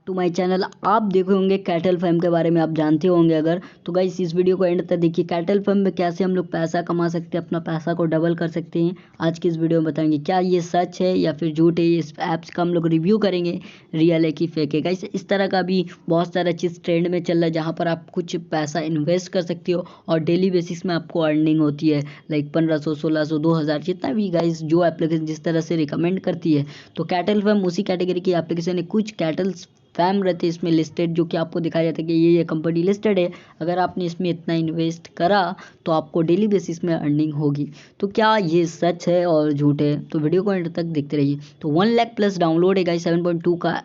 To my channel. आप देखे होंगे कैटल फार्म के बारे में, आप जानते होंगे अगर तो गाइस इस वीडियो को एंड तक देखिए। कैटल फार्म में कैसे हम लोग पैसा कमा सकते हैं, अपना पैसा को डबल कर सकते हैं, आज की इस वीडियो में बताएंगे। क्या ये सच है या फिर झूठ है, इस ऐप्स का हम लोग रिव्यू करेंगे, रियल है कि फेक है। गाइस इस तरह का भी बहुत सारा चीज़ ट्रेंड में चल रहा है जहाँ पर आप कुछ पैसा इन्वेस्ट कर सकते हो और डेली बेसिस में आपको अर्निंग होती है, लाइक 1500, 1600, 2000, जितना भी गाइस जो एप्लीकेशन जिस तरह से रिकमेंड करती है। तो कैटल फार्म उसी कैटेगरी की एप्लीकेशन है। कुछ कैटल्स फैम रहते हैं इसमें लिस्टेड, जो कि आपको दिखाया जाता है कि ये कंपनी लिस्टेड है, अगर आपने इसमें इतना इन्वेस्ट करा तो आपको डेली बेसिस में अर्निंग होगी। तो क्या ये सच है और झूठ है, तो वीडियो को एंड तक देखते रहिए। तो 1 लाख प्लस डाउनलोड है गाइस, 7.2 का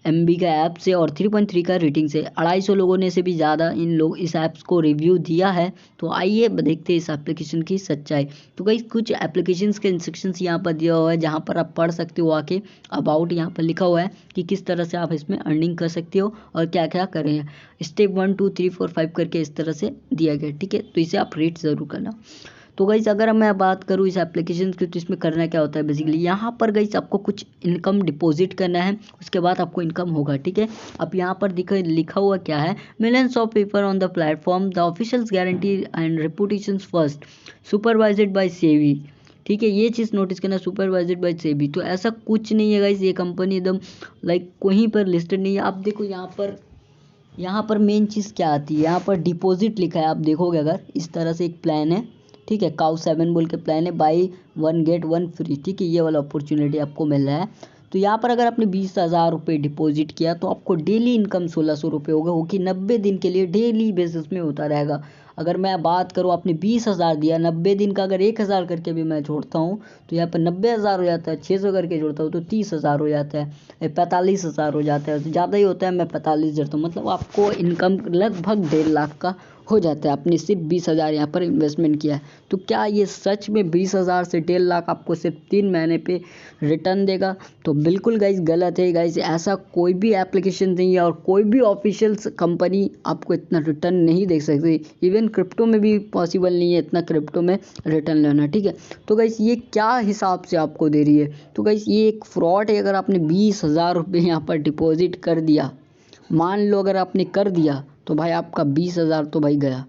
MB का ऐप से और 3.3 का रेटिंग से 250 लोगों ने से भी ज़्यादा इन लोग इस ऐप्स को रिव्यू दिया है। तो आइए देखते हैं इस एप्लीकेशन की सच्चाई। तो गाइस कुछ एप्लीकेशंस के इंस्ट्रक्शंस यहाँ पर दिया हुआ है जहाँ पर आप पढ़ सकते हो आके। अबाउट यहाँ पर लिखा हुआ है कि किस तरह से आप इसमें अर्निंग कर सकते हो और क्या क्या करें। स्टेप 1 2 3 4 5 करके इस तरह से दिया गया, ठीक है। तो इसे आप रेट ज़रूर करना। तो गाइस अगर मैं बात करूँ इस एप्लीकेशन की, तो इसमें करना क्या होता है बेसिकली, यहाँ पर गाइस आपको कुछ इनकम डिपॉजिट करना है, उसके बाद आपको इनकम होगा, ठीक है। अब यहाँ पर लिखा हुआ क्या है, millions of people on the platform, the officials guarantee and reputation first, supervised by SEBI, ठीक है। ये चीज़ नोटिस करना, सुपरवाइज्ड बाय सेबी। तो ऐसा कुछ नहीं है गाइस, ये कंपनी एकदम लाइक कहीं पर लिस्टेड नहीं है। आप देखो यहाँ पर मेन चीज़ क्या आती है, यहाँ पर डिपॉजिट लिखा है, आप देखोगे अगर इस तरह से एक प्लान है, ठीक है। काउ 7 बोल के प्लान है, बाई 1 गेट 1 फ्री, ठीक है। ये वाला अपॉर्चुनिटी आपको मिल रहा है। तो यहाँ पर अगर आपने 20,000 रुपये डिपॉजिट किया तो आपको डेली इनकम 1600 रुपये होगा, वो कि 90 दिन के लिए डेली बेसिस में होता रहेगा। अगर मैं बात करूँ, आपने 20,000 दिया, 90 दिन का अगर 1000 करके भी मैं जोड़ता हूँ तो यहाँ पर 90,000 हो जाता है। 600 करके जोड़ता हूँ तो 30,000 हो जाता है, 45,000 हो जाता है, ज़्यादा ही होता है, मैं 45 जोड़ता हूँ। मतलब आपको इनकम लगभग 1.5 लाख का हो जाता है। आपने सिर्फ 20,000 यहाँ पर इन्वेस्टमेंट किया है। तो क्या ये सच में 20,000 से 1.5 लाख आपको सिर्फ 3 महीने पे रिटर्न देगा? तो बिल्कुल गाइस गलत है गाइस, ऐसा कोई भी एप्लीकेशन नहीं है और कोई भी ऑफिशियल कंपनी आपको इतना रिटर्न नहीं दे सकती। इवन क्रिप्टो में भी पॉसिबल नहीं है इतना क्रिप्टो में रिटर्न लेना, ठीक है। तो गाइस ये क्या हिसाब से आपको दे रही है, तो गाइस ये एक फ्रॉड है। अगर आपने 20,000 रुपये यहाँ पर डिपॉजिट कर दिया, मान लो अगर आपने कर दिया, तो भाई आपका 20,000 तो भाई गया,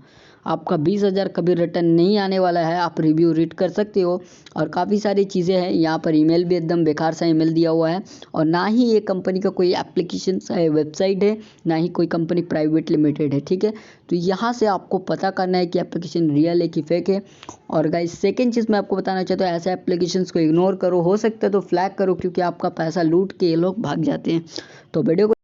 आपका 20,000 कभी रिटर्न नहीं आने वाला है। आप रिव्यू रीड कर सकते हो और काफ़ी सारी चीज़ें हैं यहाँ पर। ईमेल भी एकदम बेकार सा ईमेल दिया हुआ है और ना ही ये कंपनी का कोई एप्लीकेशन वेबसाइट है, ना ही कोई कंपनी प्राइवेट लिमिटेड है, ठीक है। तो यहाँ से आपको पता करना है कि एप्लीकेशन रियल है कि फेक है। और गाइस सेकेंड चीज़ मैं आपको बताना चाहता हूँ, ऐसे एप्लीकेशंस को इग्नोर करो, हो सकता है तो फ्लैग करो, क्योंकि आपका पैसा लूट के ये लोग भाग जाते हैं। तो वीडियो को